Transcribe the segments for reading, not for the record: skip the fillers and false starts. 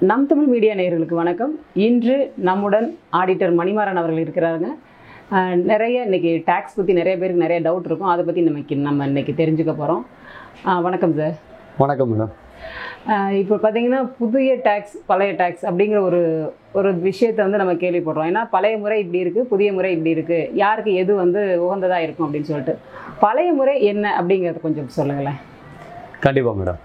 நம் தமிழ் மீடியா நேயர்களுக்கு வணக்கம். இன்று நம்முடன் ஆடிட்டர் மணிமாறன் அவர்கள் இருக்கிறாங்க. நிறைய இன்னைக்கு டேக்ஸ் பற்றி நிறைய பேருக்கு நிறைய டவுட் இருக்கும். அதை பற்றி நம்ம இன்னைக்கு தெரிஞ்சுக்க போகிறோம். வணக்கம் சார். வணக்கம் மேடம். இப்போ பார்த்தீங்கன்னா புதிய டேக்ஸ் பழைய டேக்ஸ் அப்படிங்கிற ஒரு விஷயத்தை வந்து நம்ம கேள்விப்படுறோம். ஏன்னா பழைய முறை இப்படி இருக்குது, புதிய முறை இப்படி இருக்குது, யாருக்கு எது வந்து உகந்ததாக இருக்கும் அப்படின்னு சொல்லிட்டு. பழைய முறை என்ன அப்படிங்கிறத கொஞ்சம் சொல்லுங்களேன். கண்டிப்பாக மேடம்.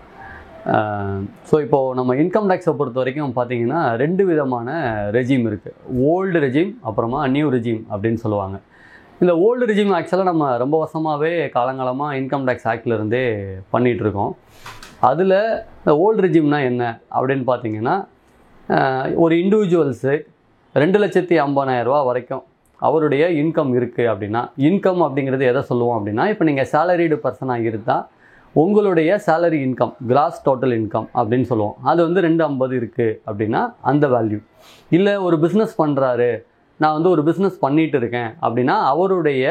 ஸோ இப்போது நம்ம இன்கம் டேக்ஸை பொறுத்த வரைக்கும் பார்த்தீங்கன்னா ரெண்டு விதமான ரெஜிம் இருக்குது. ஓல்டு ரெஜிம் அப்புறமா நியூ ரெஜிம் அப்படின்னு சொல்லுவாங்க. இந்த ஓல்டு ரெஜிம் ஆக்சுவலாக நம்ம ரொம்ப வருஷமாகவே காலங்காலமாக இன்கம் டேக்ஸ் ஆக்ட்லேருந்தே பண்ணிகிட்ருக்கோம். அதில் இந்த ஓல்டு ரெஜிம்னா என்ன அப்படின்னு பார்த்தீங்கன்னா, ஒரு இண்டிவிஜுவல்ஸு 2,50,000 வரைக்கும் அவருடைய இன்கம் இருக்குது அப்படின்னா, இன்கம் அப்படிங்கிறது எதை சொல்லுவோம் அப்படின்னா, இப்போ நீங்கள் சேலரிடு பர்சனாக இருந்தால் உங்களுடைய salary income cross total income அப்படின்னு சொல்லுவோம். அது வந்து 250 இருக்குது அப்படின்னா அந்த வேல்யூ. இல்லை ஒரு பிஸ்னஸ் பண்ணுறாரு, நான் வந்து ஒரு பிஸ்னஸ் பண்ணிகிட்டு இருக்கேன் அப்படின்னா அவருடைய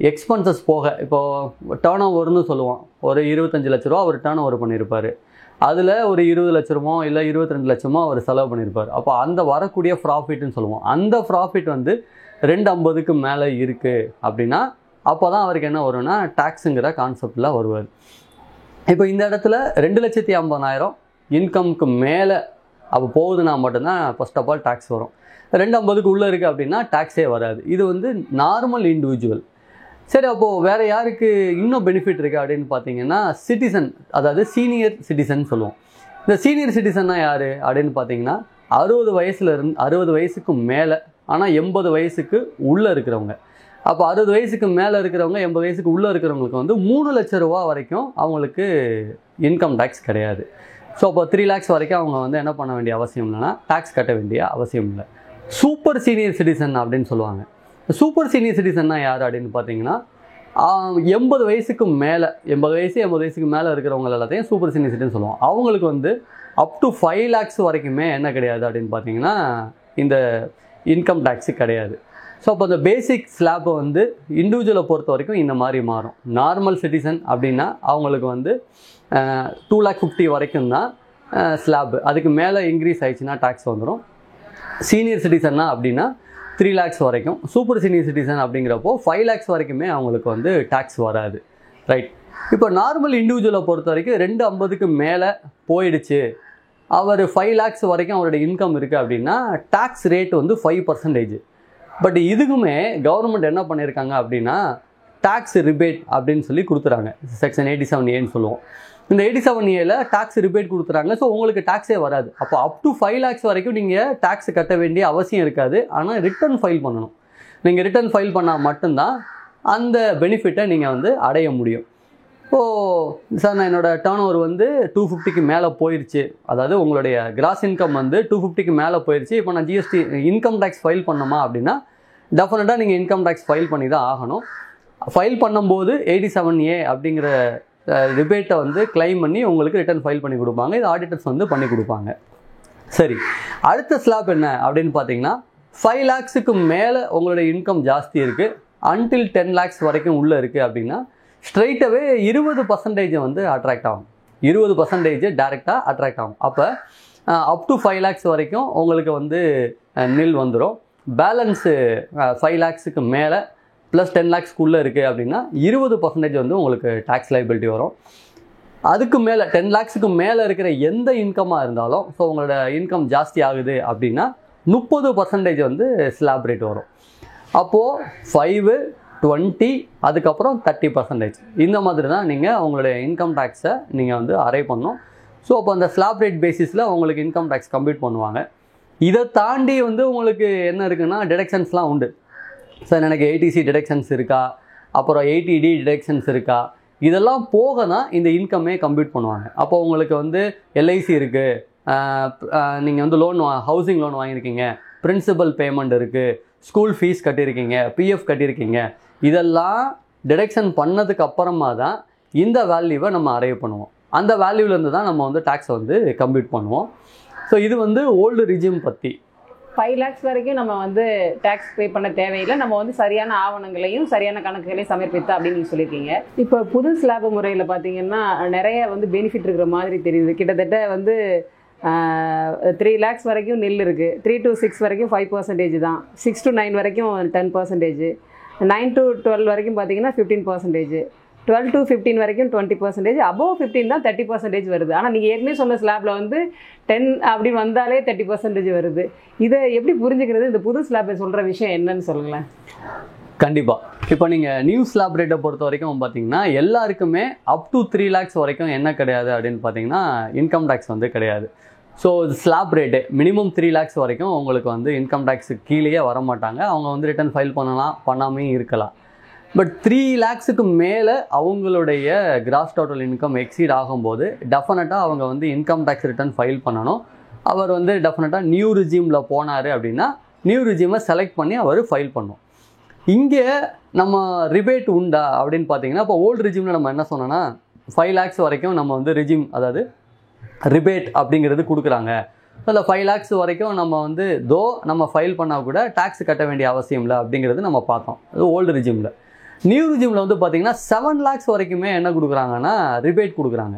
எக்ஸ்பென்சஸ் போக, இப்போது டேர்ன் ஓவர்னு சொல்லுவோம். ஒரு 25 லட்ச ரூபா அவர் டேர்ன் ஓவர் பண்ணியிருப்பார். அதில் ஒரு 20 லட்ச ரூபா இல்லை 22 லட்சமோ அவர் செலவு பண்ணியிருப்பார். அப்போ அந்த வரக்கூடிய ப்ராஃபிட்னு சொல்லுவோம். அந்த ப்ராஃபிட் வந்து 250க்கு மேலே இருக்குது அப்படின்னா அப்போ தான் அவருக்கு என்ன வரும்னா டேக்ஸுங்கிற கான்செப்டில் வருவார். இப்போ இந்த இடத்துல 2,50,000 இன்கம்க்கு மேலே அப்போ போகுதுன்னா மட்டும்தான் ஃபர்ஸ்ட் ஆஃப் ஆல் டேக்ஸ் வரும். 250க்கு உள்ளே இருக்குது அப்படின்னா டேக்ஸே வராது. இது வந்து நார்மல் இண்டிவிஜுவல். சரி, அப்போது வேறு யாருக்கு இன்னும் பெனிஃபிட் இருக்குது அப்படின்னு பார்த்தீங்கன்னா சிட்டிசன், அதாவது சீனியர் சிட்டிசன் சொல்லுவோம். இந்த சீனியர் சிட்டிசன்னா யார் அப்படின்னு பார்த்தீங்கன்னா 60 வயசுக்கு மேலே ஆனால் 80 வயசுக்கு உள்ளே இருக்கிறவங்க. அப்போ 60 வயசுக்கு மேலே இருக்கிறவங்க 80 வயசுக்கு உள்ளே இருக்கிறவங்களுக்கு வந்து 3 லட்ச ரூபா வரைக்கும் அவங்களுக்கு இன்கம் டேக்ஸ் கிடையாது. ஸோ அப்போ 3 lakhs வரைக்கும் அவங்க வந்து என்ன பண்ண வேண்டிய அவசியம் இல்லைன்னா டேக்ஸ் கட்ட வேண்டிய அவசியம் இல்லை. சூப்பர் சீனியர் சிட்டிசன் அப்படின்னு சொல்லுவாங்க. சூப்பர் சீனியர் சிட்டிசன்னா யார் அப்படின்னு பார்த்தீங்கன்னா 80 வயசுக்கு மேலே 80 வயசுக்கு மேலே இருக்கிறவங்க எல்லாத்தையும் சூப்பர் சீனியர் சிட்டிசன் சொல்லுவோம். அவங்களுக்கு வந்து அப் டு 5 lakhs வரைக்குமே என்ன கிடையாது அப்படின்னு பார்த்தீங்கன்னா இந்த இன்கம் டேக்ஸு கிடையாது. ஸோ அப்போ அந்த பேசிக் ஸ்லாப்பை வந்து இண்டிவிஜுவலை பொறுத்த வரைக்கும் இந்த மாதிரி மாறும். நார்மல் சிட்டிசன் அப்படின்னா அவங்களுக்கு வந்து 2,50,000 வரைக்கும் தான் ஸ்லாப்பு. அதுக்கு மேலே இன்க்ரீஸ் ஆயிடுச்சுன்னா டேக்ஸ் வந்துடும். சீனியர் சிட்டிசன்னா அப்படின்னா 3 lakhs வரைக்கும். சூப்பர் சீனியர் சிட்டிசன் அப்படிங்கிறப்போ 5 lakhs வரைக்குமே அவங்களுக்கு வந்து டேக்ஸ் வராது. ரைட். இப்போ நார்மல் இண்டிவிஜுவலை பொறுத்த வரைக்கும் 250க்கு மேலே போயிடுச்சு, அவர் 5 lakhs வரைக்கும் அவருடைய இன்கம் இருக்குது அப்படின்னா டேக்ஸ் ரேட் வந்து 5%. பட் இதுக்குமே கவர்மெண்ட் என்ன பண்ணியிருக்காங்க அப்படின்னா டேக்ஸ் ரிபேட் அப்படின்னு சொல்லி கொடுத்துறாங்க. செக்ஷன் 87A சொல்லுவோம். இந்த 87A டேக்ஸ் ரிபேட் கொடுத்துறாங்க. ஸோ உங்களுக்கு டேக்ஸே வராது. அப்போ அப் டு 5 lakhs வரைக்கும் நீங்கள் டேக்ஸ் கட்ட வேண்டிய அவசியம் இருக்காது. ஆனால் ரிட்டர்ன் ஃபைல் பண்ணணும். நீங்கள் ரிட்டர்ன் ஃபைல் பண்ணால் மட்டும்தான் அந்த பெனிஃபிட்டை நீங்கள் வந்து அடைய முடியும். இப்போது சார் நான் என்னோடய டேர்ன் ஓவர் வந்து 250க்கு மேலே போயிடுச்சு, அதாவது உங்களுடைய கிராஸ் இன்கம் வந்து 250க்கு மேலே போயிடுச்சு, இப்போ நான் ஜிஎஸ்டி இன்கம் டேக்ஸ் ஃபைல் பண்ணணுமா அப்படின்னா டெஃபினட்டாக நீங்கள் இன்கம் டேக்ஸ் ஃபைல் பண்ணி தான் ஆகணும். ஃபைல் பண்ணும்போது 87A அப்படிங்கிற ரிபேட்டை வந்து கிளைம் பண்ணி உங்களுக்கு ரிட்டர்ன் ஃபைல் பண்ணி கொடுப்பாங்க. இது ஆடிட்டர்ஸ் வந்து பண்ணி கொடுப்பாங்க. சரி, அடுத்த ஸ்லாப் என்ன அப்படின்னு பார்த்தீங்கன்னா 5 lakhsக்கு மேலே உங்களுடைய இன்கம் ஜாஸ்தி இருக்குது, அன்டில் 10 lakhs வரைக்கும் உள்ளே இருக்குது அப்படின்னா ஸ்ட்ரைட்டாகவே 20% வந்து அட்ராக்ட் ஆகும். 20% டேரெக்டாக அட்ராக்ட் ஆகும். அப்போ அப் டு 5 lakhs வரைக்கும் உங்களுக்கு வந்து நில் வந்துடும். பேலன்ஸு 5 lakhsக்கு மேலே ப்ளஸ் 10 lakhsக்குள்ளே இருக்குது அப்படின்னா 20% வந்து உங்களுக்கு டேக்ஸ் லைபிலிட்டி வரும். அதுக்கு மேலே 10 lakhsக்கு மேலே இருக்கிற எந்த இன்கமாக இருந்தாலும், ஸோ உங்களோட இன்கம் ஜாஸ்தி ஆகுது அப்படின்னா 30% வந்து ஸ்லாப் ரேட் வரும். அப்போது 5, 20 அதுக்கப்புறம் 30% இந்த மாதிரி தான் நீங்கள் உங்களுடைய இன்கம் டேக்ஸை நீங்கள் வந்து அரைவ் பண்ணணும். ஸோ அப்போ அந்த ஸ்லாப் ரேட் பேசிஸில் உங்களுக்கு இன்கம் டேக்ஸ் கம்ப்ளீட் பண்ணுவாங்க. இதை தாண்டி வந்து உங்களுக்கு என்ன இருக்குன்னா டிடக்ஷன்ஸ்லாம் உண்டு. சார் எனக்கு 80C டிடக்ஷன்ஸ் இருக்கா, அப்புறம் 80D டிடக்ஷன்ஸ் இருக்கா, இதெல்லாம் போக தான் இந்த இன்கம்மே கம்ப்ளீட் பண்ணுவாங்க. அப்போ உங்களுக்கு வந்து LIC இருக்குது, நீங்கள் வந்து ஹவுசிங் லோன் வாங்கியிருக்கீங்க, பிரின்சிபல் பேமெண்ட் இருக்குது, ஸ்கூல் ஃபீஸ் கட்டியிருக்கீங்க, PF கட்டியிருக்கீங்க, இதெல்லாம் டிடக்ஷன் பண்ணதுக்கு அப்புறமா தான் இந்த வேல்யூவை நம்ம அரைவ் பண்ணுவோம். அந்த வேல்யூலேருந்து தான் நம்ம வந்து டேக்ஸை வந்து கம்ப்ளீட் பண்ணுவோம். ஸோ இது வந்து ஓல்டு ரிஜிம் பற்றி. 5 lakhs வரைக்கும் நம்ம வந்து டேக்ஸ் பே பண்ண தேவையில்லை, நம்ம வந்து சரியான ஆவணங்களையும் சரியான கணக்குகளையும் சமர்ப்பித்தா அப்படின்னு நீங்கள் சொல்லியிருக்கீங்க. இப்போ புது ஸ்லாப் முறையில் பார்த்தீங்கன்னா நிறைய வந்து பெனிஃபிட் இருக்கிற மாதிரி தெரியுது. கிட்டத்தட்ட வந்து 3 lakhs வரைக்கும் நில் இருக்குது. 3 to 6 வரைக்கும் 5% தான். 6 to 9 வரைக்கும் 10%. 9 to 12 வரைக்கும் பார்த்தீங்கன்னா 15%. 12 to 15 வரைக்கும் 20%. above 15 தான் 30% வருது. ஆனால் நீங்கள் ஏற்கனவே சொன்ன ஸ்லாப்பில் வந்து 10 அப்படி வந்தாலே 30% வருது. இதை எப்படி புரிஞ்சுக்கிறது? இந்த புது ஸ்லாப்பை சொல்கிற விஷயம் என்னன்னு சொல்லுங்களேன். கண்டிப்பாக. இப்போ நீங்கள் நியூ ஸ்லாப் ரேட்டை பொறுத்த வரைக்கும் பார்த்தீங்கன்னா எல்லாருக்குமே அப் டு 3 lakhs வரைக்கும் என்ன கிடையாது அப்படின்னு பார்த்தீங்கன்னா இன்கம் டேக்ஸ் வந்து கிடையாது. So slab rate minimum 3 lakhs வரைக்கும் உங்களுக்கு வந்து இன்கம் டேக்ஸுக்கு கீழேயே வர மாட்டாங்க. அவங்க வந்து ரிட்டர்ன் ஃபைல் பண்ணலாம், பண்ணாமே இருக்கலாம். பட் 3 lakhsக்கு மேலே அவங்களுடைய கிராஸ் டோட்டல் இன்கம் எக்ஸீட் ஆகும்போது டெஃபினட்டாக அவங்க வந்து இன்கம் டேக்ஸ் ரிட்டர்ன் ஃபைல் பண்ணணும். அவர் வந்து டெஃபினட்டாக நியூ ரிஜியூமில் போனார் அப்படின்னா நியூ ரிஜியூமை செலக்ட் பண்ணி அவர் ஃபைல் பண்ணும். இங்கே நம்ம ரிபேட் உண்டா அப்படின்னு பார்த்தீங்கன்னா இப்போ ஓல்டு ரிஜியூமில் நம்ம என்ன சொன்னோன்னா 5 lakhs வரைக்கும் நம்ம வந்து ரிஜியூம் அதாவது ரிபேட் அப்படிங்கிறது கொடுக்குறாங்க. அதில் 5 lakhs வரைக்கும் நம்ம வந்து நம்ம ஃபைல் பண்ணால் கூட டேக்ஸ் கட்ட வேண்டிய அவசியம் இல்லை அப்படிங்கிறது நம்ம பார்த்தோம். அது ஓல்டு ரிஜியூமில். நியூ ரிஜியூமில் வந்து பார்த்தீங்கன்னா 7 lakhs வரைக்குமே என்ன கொடுக்குறாங்கன்னா ரிபேட் கொடுக்குறாங்க.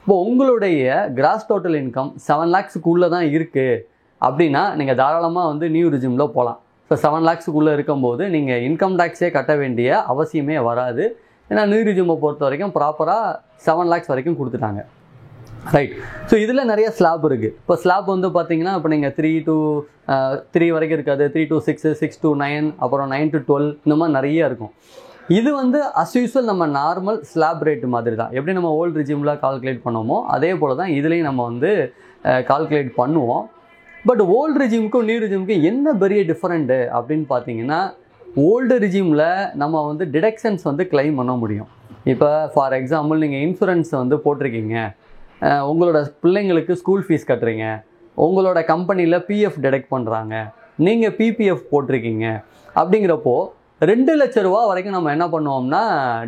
இப்போ உங்களுடைய கிராஸ் டோட்டல் இன்கம் 7 lakhsக்குள்ளே தான் இருக்குது அப்படின்னா நீங்கள் தாராளமாக வந்து நியூ ரிஜியூமில் போகலாம். ஸோ 7 lakhsக்குள்ளே இருக்கும்போது நீங்கள் இன்கம் டேக்ஸே கட்ட வேண்டிய அவசியமே வராது. ஏன்னா நியூ ரிஜியூமை பொறுத்த வரைக்கும் ப்ராப்பராக 7 lakhs வரைக்கும் கொடுத்துட்டாங்க. ரைட். ஸோ இதில் நிறைய ஸ்லாப் இருக்குது. இப்போ ஸ்லாப் வந்து பார்த்தீங்கன்னா இப்போ நீங்கள் 3 to 3 வரைக்கும் இருக்காது, 3 to 6, 6 to 9, அப்புறம் 9 to 12 இந்த மாதிரி நிறைய இருக்கும். இது வந்து அஸ் யூஸ்வல் நம்ம நார்மல் ஸ்லாப் ரேட் மாதிரி தான். எப்படி நம்ம ஓல்டு ரிஜியூமில் கால்குலேட் பண்ணோமோ அதே போல் தான் இதுலேயும் நம்ம வந்து கால்குலேட் பண்ணுவோம். பட் ஓல்டு ரிஜியூமுக்கும் நியூ ரிஜியூமுக்கும் என்ன பெரிய டிஃப்ரெண்ட்டு அப்படின்னு பார்த்தீங்கன்னா ஓல்டு ரிஜியூமில் நம்ம வந்து டிடக்ஷன்ஸ் வந்து கிளைம் பண்ண முடியும். இப்போ ஃபார் எக்ஸாம்பிள் நீங்கள் இன்சூரன்ஸ் வந்து போட்டிருக்கீங்க, உங்களோட பிள்ளைங்களுக்கு ஸ்கூல் ஃபீஸ் கட்டுறீங்க, உங்களோட கம்பெனியில் பிஎஃப் டிடெக்ட் பண்ணுறாங்க, நீங்கள் பிபிஎஃப் போட்டிருக்கீங்க. அப்படிங்கிறப்போ 2 லட்ச ரூபா வரைக்கும் நம்ம என்ன பண்ணுவோம்னா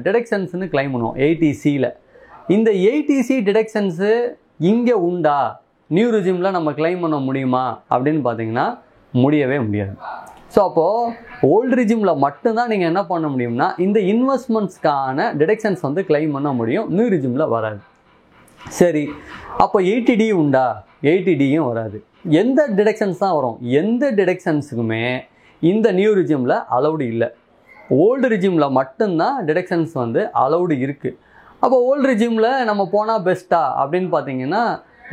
டிடக்ஷன்ஸ்னு கிளைம் பண்ணுவோம் ஏடிசியில். இந்த ஏடிசி டிடக்ஷன்ஸு இங்கே உண்டா, நியூ ரிஜியூமில் நம்ம கிளைம் பண்ண முடியுமா அப்படின்னு பார்த்தீங்கன்னா முடியவே முடியாது. ஸோ அப்போது ஓல்டு ரிஜியூமில் மட்டும்தான் நீங்கள் என்ன பண்ண முடியும்னா இந்த இன்வெஸ்ட்மெண்ட்ஸ்க்கான டிடக்ஷன்ஸ் வந்து கிளைம் பண்ண முடியும், நியூ ரிஜியூமில் வராது. சரி, அப்போ 80D உண்டா? 80Dயும் வராது. எந்த டிடக்ஷன்ஸ் தான் வரும்? எந்த டிடக்ஷன்ஸுக்குமே இந்த நியூ ரிஜியூமில் அலௌடு இல்லை. ஓல்டு ரிஜியூமில் மட்டும்தான் டிடக்ஷன்ஸ் வந்து அலௌடு இருக்குது. அப்போ ஓல்டு ரிஜியூமில் நம்ம போனால் பெஸ்ட்டா அப்படின்னு பார்த்தீங்கன்னா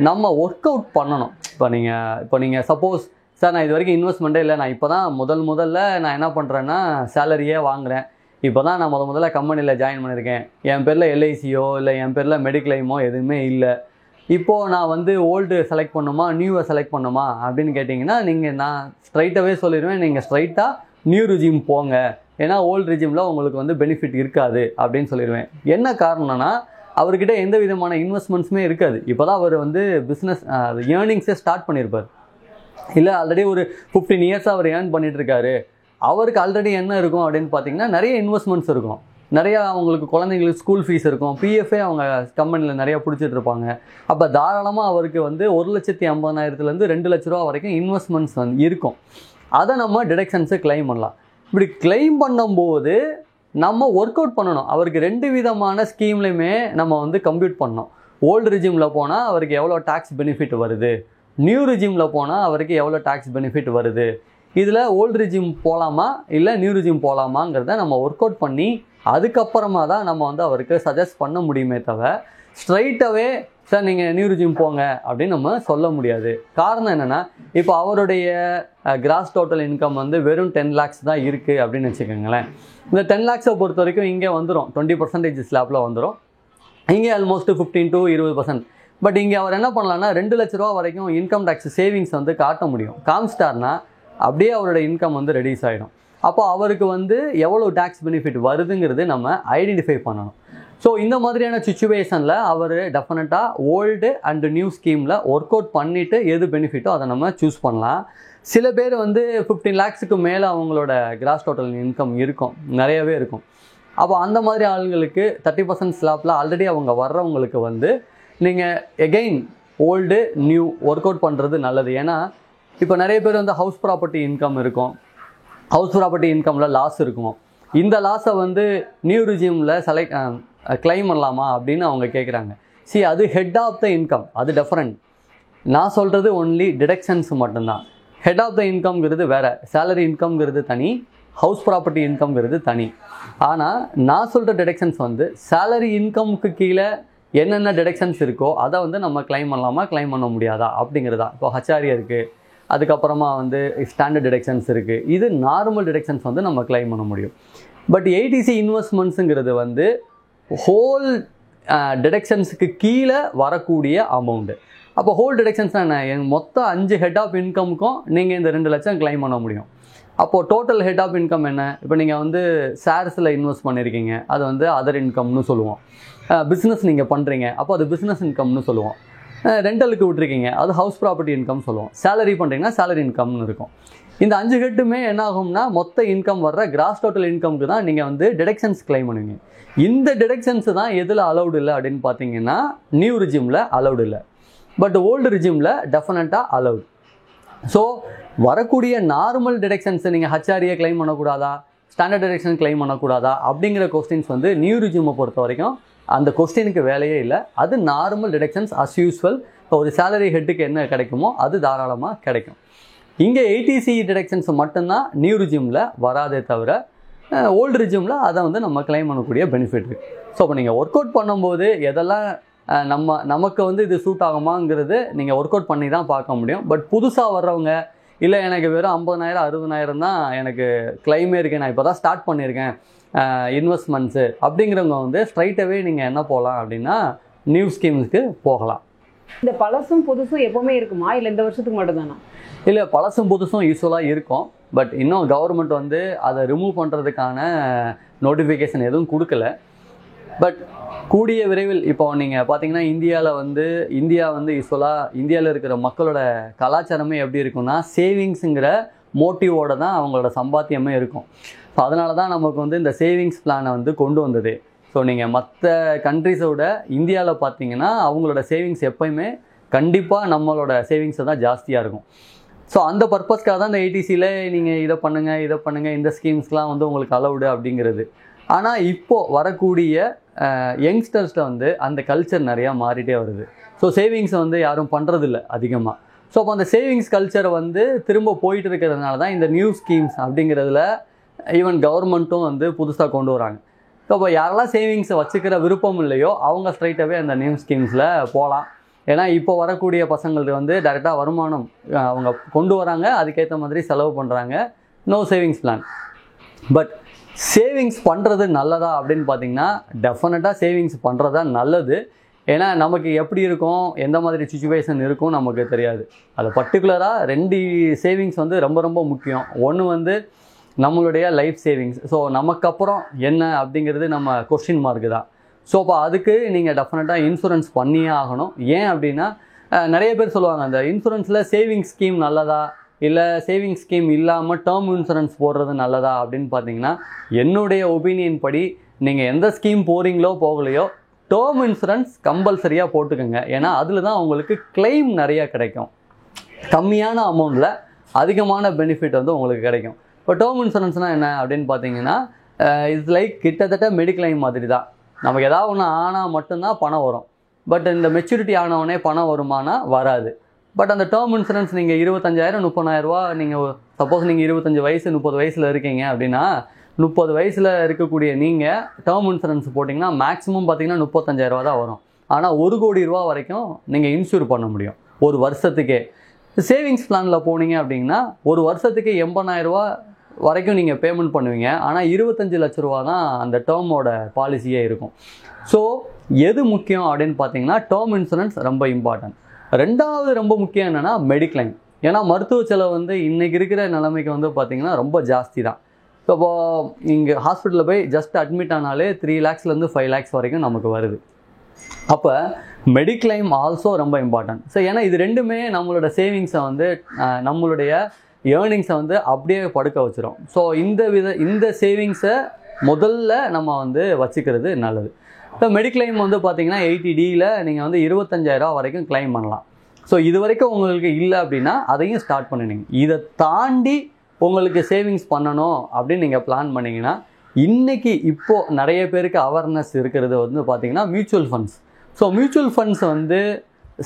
நம்ம ஒர்க் அவுட் பண்ணணும். இப்போ நீங்கள் சப்போஸ் சார் நான் இது வரைக்கும் இன்வெஸ்ட்மெண்ட்டே இல்லை, நான் இப்போ தான் முதல்ல நான் என்ன பண்ணுறேன்னா சேலரியே வாங்குகிறேன், இப்போ தான் நான் முதல்ல கம்பெனியில் ஜாயின் பண்ணியிருக்கேன், என் பேரில் எல்ஐசியோ இல்லை என் பேரில் மெடிக்ளைமோ எதுவுமே இல்லை, இப்போது நான் வந்து ஓல்டு செலக்ட் பண்ணுமா நியூவை செலக்ட் பண்ணுமா அப்படின்னு கேட்டிங்கன்னா நான் ஸ்ட்ரைட்டாகவே சொல்லிடுவேன், நீங்கள் ஸ்ட்ரைட்டாக நியூ ரிஜியூம் போங்க, ஏன்னா ஓல்டு ரிஜியூமில் உங்களுக்கு வந்து பெனிஃபிட் இருக்காது அப்படின்னு சொல்லிடுவேன். என்ன காரணம்னா அவர்கிட்ட எந்த விதமான இன்வெஸ்ட்மெண்ட்ஸுமே இருக்காது. இப்போ தான் அவர் வந்து பிஸ்னஸ் ஏர்னிங்ஸே ஸ்டார்ட் பண்ணியிருப்பார், இல்லை ஆல்ரெடி ஒரு 15 years அவர் ஏர்ன் பண்ணிகிட்ருக்காரு. அவருக்கு ஆல்ரெடி என்ன இருக்கும் அப்படின்னு பார்த்தீங்கன்னா நிறைய இன்வெஸ்ட்மெண்ட்ஸ் இருக்கும், நிறையா அவங்களுக்கு குழந்தைங்களுக்கு ஸ்கூல் ஃபீஸ் இருக்கும், பிஎஃப்ஏ அவங்க கம்பெனியில் நிறையா பிடிச்சிட்டு இருப்பாங்க. அப்போ தாராளமாக அவருக்கு வந்து 1,50,000 2 லட்ச ரூபா வரைக்கும் இன்வெஸ்ட்மெண்ட்ஸ் வந்து இருக்கும். அதை நம்ம டிடக்ஷன்ஸை கிளைம் பண்ணலாம். இப்படி கிளைம் பண்ணும்போது நம்ம ஒர்க் அவுட் பண்ணணும். அவருக்கு 2 விதமான ஸ்கீம்லையுமே நம்ம வந்து கம்ப்யூட் பண்ணணும். ஓல்டு ரிஜியூமில் போனால் அவருக்கு எவ்வளோ டேக்ஸ் பெனிஃபிட் வருது, நியூ ரிஜியூமில் போனால் அவருக்கு எவ்வளோ டேக்ஸ் பெனிஃபிட் வருது, இதில் ஓல்டு ரிஜியூம் போகலாமா இல்லை நியூ ரிஜியூம் போகலாமாங்கிறத நம்ம ஒர்க் அவுட் பண்ணி அதுக்கப்புறமா தான் நம்ம வந்து அவருக்கு சஜஸ்ட் பண்ண முடியுமே தவிர ஸ்ட்ரைட்டாகவே சார் நீங்கள் நியூ ரிஜியூம் போங்க அப்படின்னு நம்ம சொல்ல முடியாது. காரணம் என்னென்னா இப்போ அவருடைய கிராஸ் டோட்டல் இன்கம் வந்து வெறும் 10 lakhs தான் இருக்குது அப்படின்னு வச்சுக்கோங்களேன். இந்த 10 lakhs பொறுத்த வரைக்கும் இங்கே வந்துடும் 20% ஸ்லாப்பில் வந்துடும், இங்கே ஆல்மோஸ்ட் 15 to 20%. பட் இங்கே அவர் என்ன பண்ணலான்னா 2 லட்ச ரூபா வரைக்கும் இன்கம் டேக்ஸ் சேவிங்ஸ் வந்து காட்ட முடியும். காமிச்சிட்டார்னா அப்படியே அவரோட இன்கம் வந்து ரெடியூஸ் ஆகிடும். அப்போ அவருக்கு வந்து எவ்வளோ டேக்ஸ் பெனிஃபிட் வருதுங்கிறது நம்ம ஐடென்டிஃபை பண்ணணும். ஸோ இந்த மாதிரியான சுச்சுவேஷனில் அவர் டெஃபினட்டாக ஓல்டு அண்ட் நியூ ஸ்கீமில் ஒர்க் அவுட் பண்ணிவிட்டு எது பெனிஃபிட்டோ அதை நம்ம சூஸ் பண்ணலாம். சில பேர் வந்து 15 lakhsக்கு மேலே அவங்களோட கிராஸ் டோட்டல் இன்கம் இருக்கும், நிறையவே இருக்கும். அப்போ அந்த மாதிரி ஆளுங்களுக்கு 30% ஸ்லாப்பில் ஆல்ரெடி அவங்க வர்றவங்களுக்கு வந்து நீங்கள் again old new work out பண்ணுறது நல்லது. ஏன்னா இப்போ நிறைய பேர் வந்து ஹவுஸ் ப்ராப்பர்ட்டி இன்கம் இருக்கும், ஹவுஸ் ப்ராப்பர்ட்டி இன்கமில் லாஸ் இருக்கும். இந்த லாஸை வந்து நியூ ரிஜியூமில் கிளைம் பண்ணலாமா அப்படின்னு அவங்க கேட்குறாங்க. அது ஹெட் ஆஃப் த இன்கம், அது டிஃப்ரெண்ட். நான் சொல்கிறது ஒன்லி டிடக்ஷன்ஸ் மட்டும்தான். ஹெட் ஆஃப் த இன்கம்ங்கிறது வேறு, சேலரி இன்கம்ங்கிறது தனி, ஹவுஸ் ப்ராப்பர்ட்டி இன்கம்ங்கிறது தனி. ஆனால் நான் சொல்கிற டிடக்ஷன்ஸ் வந்து சேலரி இன்கம்க்கு கீழே என்னென்ன டிடக்ஷன்ஸ் இருக்கோ அதை வந்து நம்ம கிளைம் பண்ணலாமா கிளைம் பண்ண முடியாதா அப்படிங்கிறதா. இப்போ ஹச்ஆர்ஏ இருக்குது, அதுக்கப்புறமா வந்து ஸ்டாண்டர்ட் டிடக்ஷன்ஸ் இருக்குது. இது நார்மல் டிடக்ஷன்ஸ் வந்து நம்ம கிளைம் பண்ண முடியும். பட் ஏடிசி இன்வெஸ்ட்மெண்ட்ஸுங்கிறது வந்து ஹோல் டிடக்ஷன்ஸுக்கு கீழே வரக்கூடிய அமௌண்ட்டு. அப்போ ஹோல் டிடக்ஷன்ஸ்னால் என்ன, என் மொத்தம் 5 ஹெட் ஆஃப் இன்கமுக்கும் நீங்கள் இந்த 2 லட்சம் கிளைம் பண்ண முடியும். அப்போது டோட்டல் ஹெட் ஆஃப் இன்கம் என்ன, இப்போ நீங்கள் வந்து ஷேர்ஸில் இன்வெஸ்ட் பண்ணியிருக்கீங்க, அது வந்து அதர் இன்கம்னு சொல்லுவோம். பிஸ்னஸ் நீங்கள் பண்ணுறீங்க, அப்போ அது பிஸ்னஸ் இன்கம்னு சொல்லுவோம். ரெண்டலுக்கு விட்டுருக்கீங்க, அது ஹவுஸ் ப்ராப்பர்ட்டி இன்கம் சொல்லுவோம். சேலரி பண்ணுறீங்கன்னா சேலரி இன்கம்னு இருக்கும். இந்த 5 ஹெட்டுமே என்ன ஆகும்னா மொத்த இன்கம் வர்ற கிராஸ் டோட்டல் இன்கம்க்கு தான் நீங்கள் வந்து டிடக்ஷன்ஸ் கிளைம் பண்ணுவீங்க. இந்த டிடக்ஷன்ஸ் தான் எதில் அலௌடு இல்லை அப்படின்னு பார்த்தீங்கன்னா நியூ ரிஜிமில் அலௌடு இல்லை. பட் ஓல்டு ரிஜிமில் டெஃபினட்டாக அலௌடு. ஸோ வரக்கூடிய நார்மல் டிடக்ஷன்ஸை நீங்கள் ஹச்ஆர்ஏ கிளைம் பண்ணக்கூடாதா, ஸ்டாண்டர்ட் டிடக்ஷன் கிளைம் பண்ணக்கூடாதா அப்படிங்கிற கொஸ்டின்ஸ் வந்து நியூ ரிஜிமை பொறுத்த வரைக்கும் அந்த கொஸ்டினுக்கு வேலையே இல்லை. அது நார்மல் டிடக்ஷன்ஸ் அஸ் யூஸ்வல். ஒரு சேலரி ஹெட்டுக்கு என்ன கிடைக்குமோ அது தாராளமாக கிடைக்கும். இங்கே ஏடிசி டிடக்ஷன்ஸ் மட்டும்தான் நியூ ரிஜிமில் வராதே தவிர ஓல்டு ரிஜிமில் அதை வந்து நம்ம கிளைம் பண்ணக்கூடிய பெனிஃபிட் இருக்குது. ஸோ இப்போ நீங்கள் ஒர்க் அவுட் பண்ணும்போது எதெல்லாம் நமக்கு வந்து இது சூட் ஆகுமாங்கிறது நீங்கள் ஒர்க் அவுட் பண்ணி தான் பார்க்க முடியும். பட் புதுசாக வர்றவங்க, இல்லை எனக்கு வெறும் 50,000 60,000 தான் எனக்கு கிளைமே இருக்குது, நான் இப்போ தான் ஸ்டார்ட் பண்ணியிருக்கேன் இன்வெஸ்ட்மெண்ட்ஸு அப்படிங்கிறவங்க வந்து ஸ்ட்ரைட்டாகவே நீங்கள் என்ன போகலாம் அப்படின்னா நியூ ஸ்கீம்ஸுக்கு போகலாம். இந்த பழசும் புதுசும் எப்போவுமே இருக்குமா, இல்லை இந்த வருஷத்துக்கு மட்டும்தானா? இல்லை, பழசும் புதுசும் யூஸ்வலாக இருக்கும். பட் இன்னும் கவர்மெண்ட் வந்து அதை ரிமூவ் பண்ணுறதுக்கான நோட்டிஃபிகேஷன் எதுவும் கொடுக்கல. பட் கூடிய விரைவில் இப்போ நீங்கள் பார்த்தீங்கன்னா இந்தியா வந்து யூஸ்வலாக இந்தியாவில் இருக்கிற மக்களோட கலாச்சாரமே எப்படி இருக்குன்னா சேவிங்ஸுங்கிற மோட்டிவோடு தான் அவங்களோட சம்பாத்தியமே இருக்கும். ஸோ அதனால தான் நமக்கு வந்து இந்த சேவிங்ஸ் பிளானை வந்து கொண்டு வந்தது. ஸோ நீங்கள் மற்ற கண்ட்ரிஸோட இந்தியாவில் பார்த்தீங்கன்னா அவங்களோட சேவிங்ஸ் எப்போயுமே கண்டிப்பாக நம்மளோட சேவிங்ஸை தான் ஜாஸ்தியாக இருக்கும். ஸோ அந்த பர்பஸ்க்காக தான் இந்த ஏடிசியில் நீங்கள் இதை பண்ணுங்கள் இந்த ஸ்கீம்ஸ்லாம் வந்து உங்களுக்கு அலௌடு அப்படிங்கிறது. ஆனால் இப்போது வரக்கூடிய யங்ஸ்டர்ஸில் வந்து அந்த கல்ச்சர் நிறையா மாறிட்டே வருது. ஸோ சேவிங்ஸை வந்து யாரும் பண்ணுறதில்ல அதிகமாக. ஸோ அப்போ அந்த சேவிங்ஸ் கல்ச்சரை வந்து திரும்ப போயிட்டு இருக்கிறதுனால தான் இந்த நியூ ஸ்கீம்ஸ் அப்படிங்கிறதுல ஈவன் கவர்மெண்ட்டும் வந்து புதுசாக கொண்டு வராங்க. ஸோ அப்போ யாரெல்லாம் சேவிங்ஸை வச்சுக்கிற விருப்பம் இல்லையோ அவங்க ஸ்ட்ரைட்டாகவே அந்த நியூ ஸ்கீம்ஸில் போகலாம். ஏன்னா இப்போ வரக்கூடிய பசங்களுக்கு வந்து டைரெக்டாக வருமானம் அவங்க கொண்டு வராங்க, அதுக்கேற்ற மாதிரி செலவு பண்ணுறாங்க. No savings plan. But savings பண்ணுறது நல்லதா அப்படின்னு பார்த்தீங்கன்னா டெஃபினட்டாக சேவிங்ஸ் பண்ணுறதா நல்லது. ஏன்னா நமக்கு எப்படி இருக்கும், எந்த மாதிரி சுச்சுவேஷன் இருக்கும் நமக்கு தெரியாது. அது பர்டிகுலராக 2 சேவிங்ஸ் வந்து ரொம்ப ரொம்ப முக்கியம். ஒன்று வந்து நம்மளுடைய லைஃப் சேவிங்ஸ். ஸோ நமக்கப்புறம் என்ன அப்படிங்கிறது நம்ம கொஸ்டின் மார்க்கு தான். ஸோ அப்போ அதுக்கு நீங்கள் டெஃபினட்டாக இன்சூரன்ஸ் பண்ணியே ஆகணும். ஏன் அப்படின்னா நிறைய பேர் சொல்லுவாங்க அந்த இன்சூரன்ஸில் சேவிங்ஸ் ஸ்கீம் நல்லதா இல்லை சேவிங்ஸ் ஸ்கீம் இல்லாமல் டேர்ம் இன்சூரன்ஸ் போடுறது நல்லதா அப்படின்னு பார்த்தீங்கன்னா என்னுடைய ஒப்பீனியன் படி நீங்கள் எந்த ஸ்கீம் போகிறீங்களோ போகலையோ டேர்ம் இன்சூரன்ஸ் கம்பல்சரியாக போட்டுக்கோங்க. ஏன்னா அதில் தான் உங்களுக்கு கிளைம் நிறையா கிடைக்கும். கம்மியான அமௌண்ட்டில் அதிகமான பெனிஃபிட் வந்து உங்களுக்கு கிடைக்கும். இப்போ டேர்ம் இன்சூரன்ஸ்னால் என்ன அப்படின்னு பார்த்தீங்கன்னா இட்ஸ் லைக் கிட்டத்தட்ட மெடிக்ளைம் மாதிரி தான். நமக்கு ஏதாவது ஒன்று ஆனால் மட்டும்தான் பணம் வரும். பட் இந்த மெச்சூரிட்டி ஆனவொடனே பணம் வருமானா வராது. பட் அந்த டேர்ம் இன்சூரன்ஸ் நீங்கள் 25,000 30,000 நீங்கள் சப்போஸ் நீங்கள் 25 வயசு 30 வயசில் இருக்கீங்க அப்படின்னா 30 வயசில் இருக்கக்கூடிய நீங்கள் டேர்ம் இன்சூரன்ஸ் போட்டிங்கன்னா மேக்ஸிமம் பார்த்தீங்கன்னா 35,000 தான் வரும். ஆனால் 1 கோடி ரூபா வரைக்கும் நீங்கள் இன்சூர் பண்ண முடியும் ஒரு வருஷத்துக்கே. சேவிங்ஸ் பிளானில் போனீங்க அப்படின்னா ஒரு வருஷத்துக்கு 80,000 வரைக்கும் நீங்கள் பேமெண்ட் பண்ணுவீங்க. ஆனால் 25 லட்ச ரூபா தான் அந்த டேர்மோட பாலிசியே இருக்கும். ஸோ எது முக்கியம் அப்படின்னு பார்த்தீங்கன்னா டேர்ம் இன்சூரன்ஸ் ரொம்ப இம்பார்ட்டன்ட். ரெண்டாவது ரொம்ப முக்கியம் என்னென்னா மெடிக்ளைம். ஏன்னா மருத்துவ செலவு வந்து இன்றைக்கி இருக்கிற நிலைமைக்கு வந்து பார்த்திங்கன்னா ரொம்ப ஜாஸ்தி தான். ஸோ இப்போது இங்கே ஹாஸ்பிட்டலில் போய் ஜஸ்ட் அட்மிட் ஆனாலே 3 lakhsலேருந்து 5 lakhs வரைக்கும் நமக்கு வருது. அப்போ மெடிக்ளைம் ஆல்சோ ரொம்ப இம்பார்ட்டன்ட். ஸோ ஏன்னா இது ரெண்டுமே நம்மளோட சேவிங்ஸை வந்து நம்மளுடைய ஏர்னிங்ஸை வந்து அப்படியே படுக்க வச்சிரும். ஸோ இந்த சேவிங்ஸை முதல்ல நம்ம வந்து வச்சுக்கிறது நல்லது. இப்போ மெடிக்ளைம் வந்து பார்த்தீங்கன்னா 80Dயில் நீங்கள் வந்து 25,000 வரைக்கும் கிளைம் பண்ணலாம். ஸோ இது வரைக்கும் உங்களுக்கு இல்லை அப்படின்னா அதையும் ஸ்டார்ட் பண்ணிடுங்க. இதை தாண்டி உங்களுக்கு சேவிங்ஸ் பண்ணணும் அப்படின்னு நீங்கள் பிளான் பண்ணிங்கன்னா இன்றைக்கி இப்போது நிறைய பேருக்கு அவேர்னஸ் இருக்கிறது வந்து பார்த்திங்கன்னா mutual funds. So mutual funds வந்து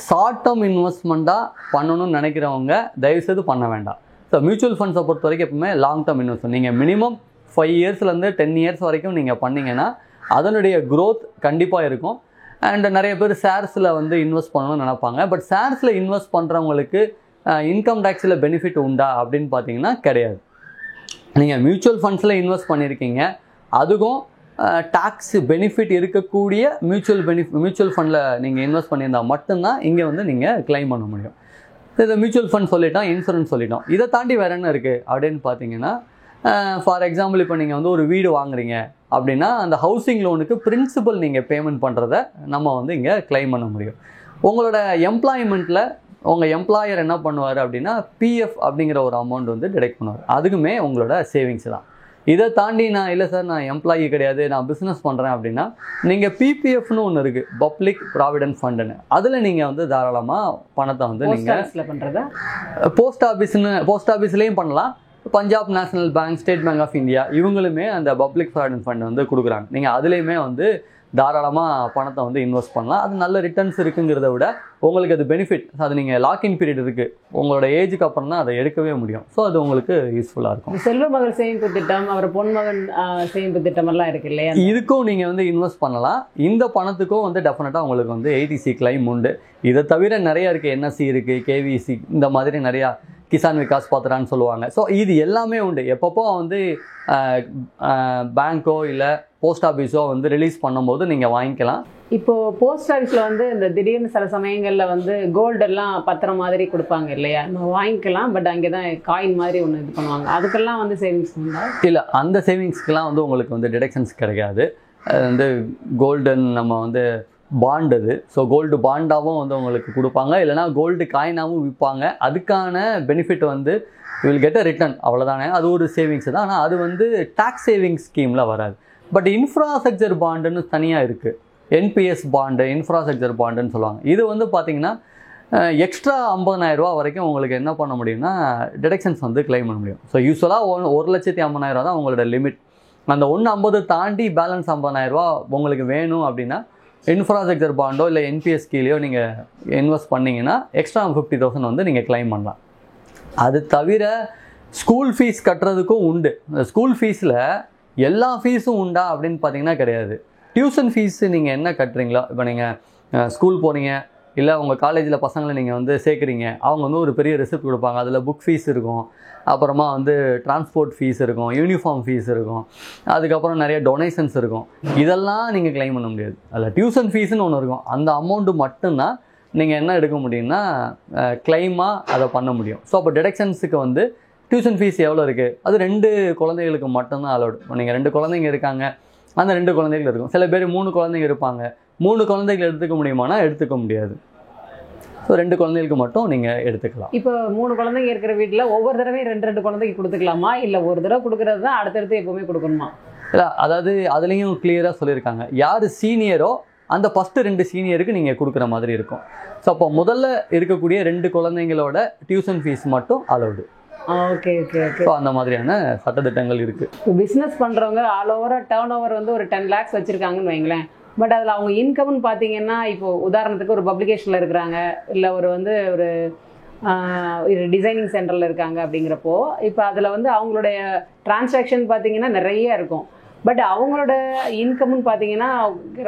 ஷார்ட் டேர்ம் இன்வெஸ்ட்மெண்ட்டாக பண்ணணும்னு நினைக்கிறவங்க தயவுசெய்து பண்ண வேண்டாம். ஸோ மியூச்சுவல் ஃபண்ட்ஸை பொறுத்த வரைக்கும் எப்பவுமே லாங் டேர்ம் இன்வெஸ்ட்மெண்ட். நீங்கள் மினிமம் 5 இயர்ஸ்லேருந்து 10 இயர்ஸ் வரைக்கும் நீங்கள் பண்ணிங்கன்னா அதனுடைய க்ரோத் கண்டிப்பாக இருக்கும். அண்ட் நிறைய பேர் ஷேர்ஸில் வந்து இன்வெஸ்ட் பண்ணணும்னு நினைப்பாங்க. பட் ஷேர்ஸில் இன்வெஸ்ட் பண்ணுறவங்களுக்கு இன்கம் டேக்ஸில் பெனிஃபிட் உண்டா அப்படின்னு பார்த்தீங்கன்னா கிடையாது. நீங்கள் மியூச்சுவல் ஃபண்ட்ஸில் இன்வெஸ்ட் பண்ணியிருக்கீங்க, அதுக்கும் டாக்ஸ் பெனிஃபிட் இருக்கக்கூடிய மியூச்சுவல் ஃபண்டில் நீங்கள் இன்வெஸ்ட் பண்ணியிருந்தால் மட்டும்தான் இங்கே வந்து நீங்கள் கிளைம் பண்ண முடியும். இதை மியூச்சுவல் ஃபண்ட் சொல்லிட்டோம், இன்சூரன்ஸ் சொல்லிட்டோம். இதை தாண்டி வேறு என்ன இருக்குது அப்படின்னு பார்த்தீங்கன்னா, ஃபார் எக்ஸாம்பிள் இப்போ நீங்கள் வந்து ஒரு வீடு வாங்குறீங்க அப்படின்னா அந்த ஹவுசிங் லோனுக்கு பிரின்சிபல் நீங்கள் பேமெண்ட் பண்ணுறத நம்ம வந்து இங்கே கிளைம் பண்ண முடியும். உங்களோட எம்ப்ளாய்மெண்ட்டில் உங்கள் எம்ப்ளாயர் என்ன பண்ணுவார் அப்படின்னா பிஎஃப் அப்படிங்கிற ஒரு அமௌண்ட் வந்து டிடெக்ட் பண்ணுவார். அதுக்குமே உங்களோட சேவிங்ஸ் தான். இதை தாண்டி நான் இல்லை சார் நான் எம்ப்ளாயி கிடையாது, நான் பிஸ்னஸ் பண்ணுறேன் அப்படின்னா நீங்கள் பிபிஎஃப்னு ஒன்று இருக்குது, பப்ளிக் ப்ராவிடென்ட் ஃபண்டுன்னு. அதில் நீங்கள் வந்து தாராளமாக பணத்தை வந்து நீங்கள் பண்ணுறதா போஸ்ட் ஆஃபீஸ்லேயும் பண்ணலாம். Punjab national bank, state bank of India இவங்களுமே அந்த பப்ளிக் ப்ராவிடென்ட் ஃபண்ட் வந்து கொடுக்குறாங்க. நீங்கள் அதுலேயுமே வந்து தாராளமாக பணத்தை வந்து இன்வெஸ்ட் பண்ணலாம். அது நல்ல ரிட்டர்ன்ஸ் இருக்குங்கிறத விட உங்களுக்கு அது பெனிஃபிட். அது நீங்கள் லாக்இன் பீரியட் இருக்குது, உங்களோட ஏஜுக்கு அப்புறம் தான் அதை எடுக்கவே முடியும். ஸோ அது உங்களுக்கு யூஸ்ஃபுல்லாக இருக்கும். செல்வ மகள் சேமிப்பு திட்டம், அவர் பொன்மகன் சேமிப்பு திட்டமெல்லாம் இருக்குது இல்லையா, இதுக்கும் நீங்கள் வந்து இன்வெஸ்ட் பண்ணலாம். இந்த பணத்துக்கும் வந்து டெஃபினட்டாக உங்களுக்கு வந்து 80C கிளைம் உண்டு. இதை தவிர நிறையா இருக்குது, என்எஸ்சி இருக்குது, கேவிசி, இந்த மாதிரி நிறையா கிசான் விகாஸ் பாத்திரான்னு சொல்லுவாங்க. ஸோ இது எல்லாமே உண்டு. எப்பப்போ வந்து பேங்க்கோ இல்லை போஸ்ட் ஆஃபீஸோ வந்து ரிலீஸ் பண்ணும்போது நீங்கள் வாங்கிக்கலாம். இப்போது போஸ்ட் ஆஃபீஸில் வந்து இந்த திடீர்னு சில சமயங்களில் வந்து கோல்டெல்லாம் பத்திரம் மாதிரி கொடுப்பாங்க இல்லையா, நம்ம வாங்கிக்கலாம். பட் அங்கே தான் காயின் மாதிரி ஒன்று இது பண்ணுவாங்க. அதுக்கெல்லாம் வந்து சேவிங்ஸ் உண்டா? இல்லை, அந்த சேவிங்ஸ்க்கெலாம் வந்து உங்களுக்கு வந்து டிடக்ஷன்ஸ் கிடைக்காது. அது வந்து கோல்டன் நம்ம வந்து பாண்ட் அது. ஸோ கோல்டு பாண்டாகவும் வந்து உங்களுக்கு கொடுப்பாங்க, இல்லைனா கோல்டு காயினாகவும் விற்பாங்க. அதுக்கான பெனிஃபிட் வந்து you will get a return, அவ்வளோதானே. அது ஒரு சேவிங்ஸ் தான். ஆனால் அது வந்து டேக்ஸ் சேவிங்ஸ் ஸ்கீமில் வராது. பட் இன்ஃப்ராஸ்ட்ரக்சர் பாண்டுன்னு தனியாக இருக்குது. என்பிஎஸ் பாண்டு, இன்ஃப்ராஸ்ட்ரக்சர் பாண்டுன்னு சொல்லுவாங்க. இது வந்து பார்த்திங்கன்னா எக்ஸ்ட்ரா 50,000 வரைக்கும் உங்களுக்கு என்ன பண்ண முடியும்னா டிடக்ஷன்ஸ் வந்து கிளைம் பண்ண முடியும். ஸோ யூஸ்வலாக 1,50,000 தான் உங்களோட லிமிட். அந்த 150 தாண்டி பேலன்ஸ் 50,000 உங்களுக்கு வேணும் அப்படின்னா இன்ஃப்ராஸ்ட்ரக்சர் பாண்டோ இல்லை என்பிஎஸ் கீழேயோ நீங்கள் இன்வெஸ்ட் பண்ணிங்கன்னா எக்ஸ்ட்ரா 50,000 வந்து நீங்கள் கிளைம் பண்ணலாம். அது தவிர ஸ்கூல் ஃபீஸ் கட்டுறதுக்கும் உண்டு. ஸ்கூல் ஃபீஸில் எல்லா ஃபீஸும் உண்டா அப்படின்னு பார்த்தீங்கன்னா கிடையாது. டியூஷன் ஃபீஸு நீங்கள் என்ன கட்டுறீங்களோ, இப்போ நீங்கள் ஸ்கூல் போகிறீங்க இல்லை உங்கள் காலேஜில் பசங்களை நீங்கள் வந்து சேர்க்குறீங்க, அவங்க வந்து ஒரு பெரிய ரெசிப்ட் கொடுப்பாங்க. அதில் புக் ஃபீஸ் இருக்கும், அப்புறமா வந்து டிரான்ஸ்போர்ட் ஃபீஸ் இருக்கும், யூனிஃபார்ம் ஃபீஸ் இருக்கும், அதுக்கப்புறம் நிறைய டொனேஷன்ஸ் இருக்கும். இதெல்லாம் நீங்கள் கிளைம் பண்ண முடியாது. அதில் டியூஷன் ஃபீஸ்னு ஒன்று இருக்கும். அந்த அமௌண்ட்டு மட்டும்தான் நீங்கள் என்ன எடுக்க முடியும்னா கிளைமாக அதை பண்ண முடியும். ஸோ அப்போ டிடக்ஷன்ஸுக்கு வந்து டியூஷன் ஃபீஸ் எவ்வளோ இருக்குது, அது 2 குழந்தைகளுக்கு மட்டும்தான் அலோடு. இப்போ நீங்கள் 2 குழந்தைங்க இருக்காங்க, அந்த 2 குழந்தைகள் இருக்கும். சில பேர் 3 குழந்தைங்க இருப்பாங்க, 3 குழந்தைகள் எடுத்துக்க முடியுமானா எடுத்துக்க முடியாது. ஸோ 2 குழந்தைகளுக்கு மட்டும் நீங்கள் எடுத்துக்கலாம். இப்போ 3 குழந்தைங்க இருக்கிற வீட்டில் ஒவ்வொரு தடவையும் 2 குழந்தைக்கு கொடுத்துக்கலாமா, இல்லை ஒரு தடவை கொடுக்குறது தான் அடுத்தடுத்து எப்போவுமே கொடுக்கணுமா? இல்லை, அதாவது அதுலேயும் கிளியராக சொல்லியிருக்காங்க, யார் சீனியரோ அந்த ஃபஸ்ட்டு 2 சீனியருக்கு நீங்கள் கொடுக்குற மாதிரி இருக்கும். ஸோ அப்போ முதல்ல இருக்கக்கூடிய 2 குழந்தைங்களோட டியூஷன் ஃபீஸ் மட்டும் allowed. Okay okay okay. So அந்த மாதிரியான சட்டத்திட்டங்கள் இருக்குது. இப்போ பிஸ்னஸ் பண்ணுறவங்க ஆல் ஓவராக டர்ன் ஓவர் வந்து ஒரு 10 lakhs வச்சுருக்காங்கன்னு வைங்களேன். பட் அதில் அவங்க இன்கம்னு பார்த்தீங்கன்னா, இப்போது உதாரணத்துக்கு ஒரு பப்ளிகேஷனில் இருக்கிறாங்க, இல்லை ஒரு வந்து ஒரு டிசைனிங் சென்டரில் இருக்காங்க அப்படிங்கிறப்போ, இப்போ அதில் வந்து அவங்களுடைய டிரான்சாக்ஷன் பார்த்தீங்கன்னா நிறைய இருக்கும். பட் அவங்களோட இன்கம்னு பார்த்தீங்கன்னா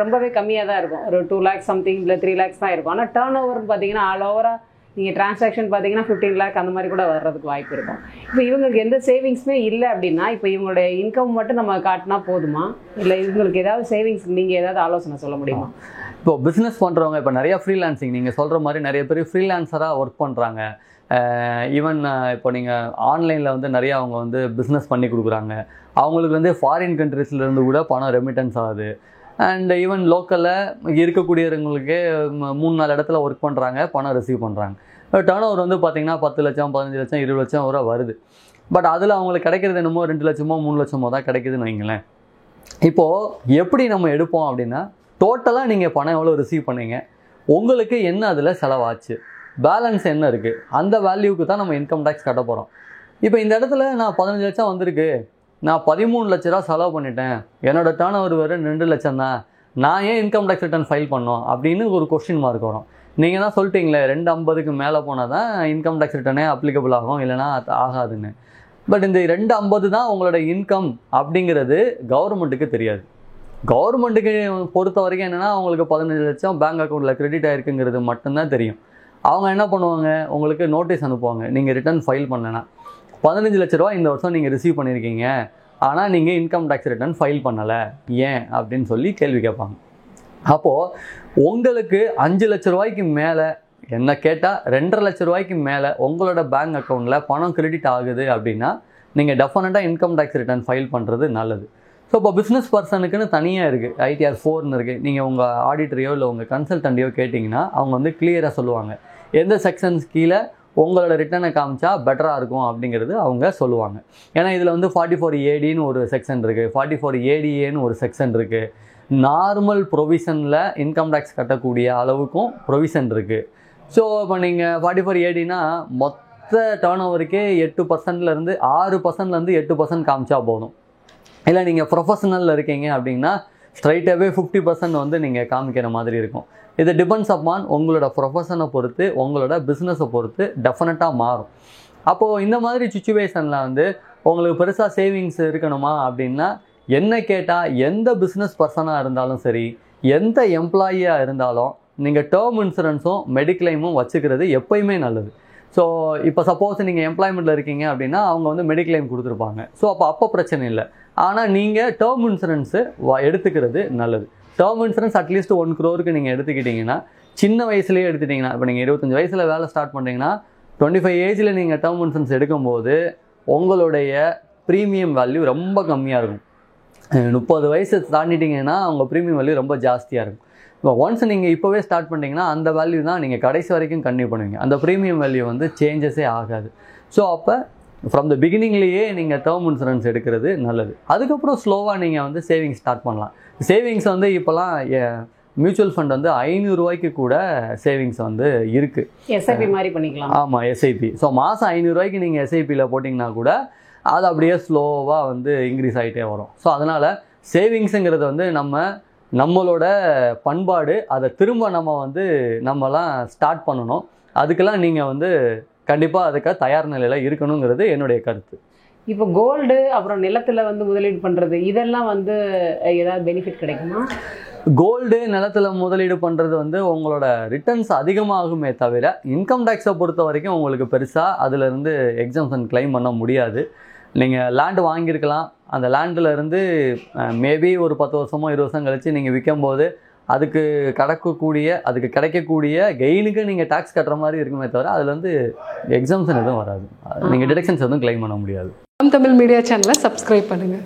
ரொம்பவே கம்மியாக தான் இருக்கும். ஒரு 2 lakhs சம்திங் இல்லை 3 lakhs தான் இருக்கும். ஆனால் டர்ன் ஓவர்னு பார்த்தீங்கன்னா ஆல் ஓவராக நீங்கள் டிரான்சாக்ஷன் பார்த்தீங்கன்னா 15 lakh அந்த மாதிரி கூட வர்றதுக்கு வாய்ப்பு இருக்கும். இப்போ இவங்களுக்கு எந்த சேவிங்ஸுமே இல்லை அப்படின்னா, இப்போ இவங்களுடைய இன்கம் மட்டும் நம்ம காட்டினா போதுமா, இல்லை இவங்களுக்கு ஏதாவது சேவிங்ஸ் நீங்கள் ஏதாவது ஆலோசனை சொல்ல முடியுமா? இப்போ பிஸ்னஸ் பண்ணுறவங்க இப்போ நிறையா ஃப்ரீலான்சிங் நீங்கள் சொல்கிற மாதிரி நிறைய பேர் ஃப்ரீலான்சராக ஒர்க் பண்ணுறாங்க. ஈவன் இப்போ நீங்கள் ஆன்லைனில் வந்து நிறையா அவங்க வந்து பிஸ்னஸ் பண்ணி கொடுக்குறாங்க. அவங்களுக்கு வந்து ஃபாரின் கண்ட்ரீஸ்லேருந்து கூட பணம் ரெமிட்டன்ஸ் ஆகுது. அண்ட் ஈவன் லோக்கலில் இருக்கக்கூடியவங்களுக்கே 3-4 இடத்துல ஒர்க் பண்ணுறாங்க, பணம் ரிசீவ் பண்ணுறாங்க. டர்ன் ஓவர் வந்து பார்த்திங்கன்னா 10 லட்சம், 15 லட்சம், 20 லட்சம் வரை வருது. பட் அதில் அவங்களுக்கு கிடைக்கிறது என்னமோ 2 லட்சமோ 3 லட்சமோ தான் கிடைக்குதுன்னு வைங்களேன். இப்போது எப்படி நம்ம எடுப்போம் அப்படின்னா, டோட்டலாக நீங்கள் பணம் எவ்வளோ ரிசீவ் பண்ணீங்க, உங்களுக்கு என்ன அதில் செலவாச்சு, பேலன்ஸ் என்ன இருக்குது, அந்த வேல்யூக்கு தான் நம்ம இன்கம் டேக்ஸ் கட்ட போகிறோம். இப்போ இந்த இடத்துல நான் 15 லட்சம் வந்திருக்கு, நான் 13 லட்ச ரூபா செலவு பண்ணிட்டேன், என்னோடய டர்ன் ஓவர் வெறும் 2 லட்சம் தான், நான் ஏன் இன்கம் டேக்ஸ் ரிட்டர்ன் ஃபைல் பண்ணோம் அப்படின்னு ஒரு கொஸ்டின் மார்க் வரும். நீங்கள் தான் சொல்லிட்டீங்களே 250க்கு மேலே போனால் தான் இன்கம் டேக்ஸ் ரிட்டர்னே அப்ளிகபிள் ஆகும், இல்லைனா ஆகாதுன்னு. பட் இந்த 250 தான் உங்களோட இன்கம் அப்படிங்கிறது கவர்மெண்ட்டுக்கு தெரியாது. கவர்மெண்ட்டுக்கு பொறுத்த வரைக்கும் என்னென்னா அவங்களுக்கு 15 லட்சம் பேங்க் அக்கௌண்ட்டில் கிரெடிட் ஆகிருக்குங்கிறது மட்டும்தான் தெரியும். அவங்க என்ன பண்ணுவாங்க, உங்களுக்கு நோட்டீஸ் அனுப்புவாங்க, நீங்கள் ரிட்டர்ன் ஃபைல் பண்ணலைன்னா 15 லட்ச ரூபா இந்த வருஷம் நீங்கள் ரிசீவ் பண்ணியிருக்கீங்க, ஆனால் நீங்கள் இன்கம் டேக்ஸ் ரிட்டர்ன் ஃபைல் பண்ணலை ஏன் அப்படின்னு சொல்லி கேள்வி கேட்பாங்க. அப்போது உங்களுக்கு 5 லட்ச ரூபாய்க்கு மேலே, என்ன கேட்டால் 2.5 லட்ச ரூபாய்க்கு மேலே உங்களோட பேங்க் அக்கௌண்ட்டில் பணம் கிரெடிட் ஆகுது அப்படின்னா நீங்கள் டெஃபினட்டாக இன்கம் டேக்ஸ் ரிட்டர்ன் ஃபைல் பண்ணுறது நல்லது. ஸோ இப்போ பிஸ்னஸ் பர்சனுக்குன்னு தனியாக இருக்குது, ITR 4ன்னு இருக்குது. நீங்கள் உங்கள் ஆடிட்டரையோ இல்லை உங்கள் கன்சல்டண்ட்டையோ கேட்டிங்கன்னா அவங்க வந்து கிளியராக சொல்லுவாங்க எந்த செக்ஷன்ஸ் கீழே உங்களோட ரிட்டர்னை காமிச்சா பெட்டராக இருக்கும் அப்படிங்கிறது அவங்க சொல்லுவாங்க. ஏன்னா இதில் வந்து 44ADன்னு ஒரு செக்ஷன் இருக்குது, 44ADAன்னு ஒரு செக்ஷன் இருக்குது. நார்மல் ப்ரொவிஷனில் இன்கம் டேக்ஸ் கட்டக்கூடிய அளவுக்கும் ப்ரொவிஷன் இருக்குது. ஸோ இப்போ நீங்கள் 44ADனா மொத்த டேர்ன் ஓவருக்கே 8%லேருந்து 6%லேருந்து 8% காமிச்சா போதும். இல்லை நீங்கள் ப்ரொஃபஷனலில் இருக்கீங்க அப்படின்னா ஸ்ட்ரைட்டாகவே 50% வந்து நீங்கள் காமிக்கிற மாதிரி இருக்கும். இது டிபெண்ட்ஸ் அப்பான் உங்களோட ப்ரொஃபஷனை பொறுத்து, உங்களோட பிஸ்னஸை பொறுத்து டெஃபினட்டாக மாறும். அப்போது இந்த மாதிரி சுச்சுவேஷனில் வந்து உங்களுக்கு பெருசாக சேவிங்ஸ் இருக்கணுமா அப்படின்னா என்ன கேட்டால் எந்த பிஸ்னஸ் பர்சனாக இருந்தாலும் சரி, எந்த எம்ப்ளாயியாக இருந்தாலும் நீங்கள் டேர்ம் இன்சூரன்ஸும் மெடிக்ளைமும் வச்சுக்கிறது எப்போயுமே நல்லது. ஸோ இப்போ சப்போஸ் நீங்கள் எம்ப்ளாய்மெண்ட்டில் இருக்கீங்க அப்படின்னா அவங்க வந்து மெடிக்ளைம் கொடுத்துருப்பாங்க. ஸோ அப்போ பிரச்சனை இல்லை. ஆனால் நீங்கள் டேர்ம் இன்சூரன்ஸு எடுத்துக்கிறது நல்லது. டேர்ம் இன்சூரன்ஸ் அட்லீஸ்ட் 1 crore நீங்கள் எடுத்துக்கிட்டிங்கன்னா, சின்ன வயசுலேயே எடுத்துட்டிங்கன்னா, இப்போ நீங்கள் 25 வயசில் வேலை ஸ்டார்ட் பண்ணுறீங்கன்னா 25 ஏஜில் நீங்கள் டேர்ம் இன்சூரன்ஸ் எடுக்கும்போது உங்களுடைய ப்ரீமியம் வேல்யூ ரொம்ப கம்மியாக இருக்கும். 30 வயசு தாண்டிட்டிங்கன்னா உங்கள் ப்ரீமியம் வேல்யூ ரொம்ப ஜாஸ்தியாக இருக்கும். இப்போ ஒன்ஸ் நீங்கள் இப்போவே ஸ்டார்ட் பண்ணிட்டீங்கன்னா அந்த வேல்யூ தான் நீங்கள் கடைசி வரைக்கும் கன்டினியூ பண்ணுவீங்க. அந்த ப்ரீமியம் வேல்யூ வந்து சேஞ்சஸே ஆகாது. ஸோ அப்போ ஃப்ரம் த பிகினிங்லேயே நீங்கள் டேர்ம் இன்சூரன்ஸ் எடுக்கிறது நல்லது. அதுக்கப்புறம் ஸ்லோவாக நீங்கள் வந்து சேவிங்ஸ் ஸ்டார்ட் பண்ணலாம். சேவிங்ஸ் வந்து இப்போலாம் மியூச்சுவல் ஃபண்ட் வந்து 500 ரூபாய்க்கு கூட சேவிங்ஸ் வந்து இருக்குது. எஸ்ஐபி மாதிரி பண்ணிக்கலாம். ஆமாம், எஸ்ஐபி. ஸோ மாதம் 500 ரூபாய்க்கு நீங்கள் எஸ்ஐபியில் போட்டிங்கன்னா கூட அது அப்படியே ஸ்லோவாக வந்து இன்க்ரீஸ் ஆகிட்டே வரும். ஸோ அதனால் சேவிங்ஸுங்கிறது வந்து நம்மளோட பண்பாடு, அதை திரும்ப நம்மலாம் ஸ்டார்ட் பண்ணணும். அதுக்கெல்லாம் நீங்கள் வந்து கண்டிப்பாக அதுக்காக தயார் நிலையில் இருக்கணுங்கிறது என்னுடைய கருத்து. இப்போ கோல்டு அப்புறம் நிலத்தில் வந்து முதலீடு பண்ணுறது இதெல்லாம் வந்து ஏதாவது பெனிஃபிட் கிடைக்குமா? கோல்டு நிலத்தில் முதலீடு பண்ணுறது வந்து உங்களோட ரிட்டர்ன்ஸ் அதிகமாகுமே தவிர இன்கம் டேக்ஸை பொறுத்த வரைக்கும் உங்களுக்கு பெருசாக அதிலிருந்து எக்ஸம்ஷன் கிளைம் பண்ண முடியாது. நீங்கள் லேண்டு வாங்கியிருக்கலாம், அந்த லேண்டில் இருந்து மேபி ஒரு 10 வருஷமோ 20 வருஷம் கழித்து நீங்கள் விற்கும்போது அதுக்கு கிடைக்கக்கூடிய கெயினுக்கு நீங்கள் டேக்ஸ் கட்டுற மாதிரி இருக்குமே தவிர அதில் வந்து எக்ஸம்ஷன் எதுவும் வராது. நீங்கள் டிடக்ஷன்ஸ் எதுவும் கிளைம் பண்ண முடியாது. தமிழ் மீடியா சேனலை சப்ஸ்கிரைப் பண்ணுங்கள்.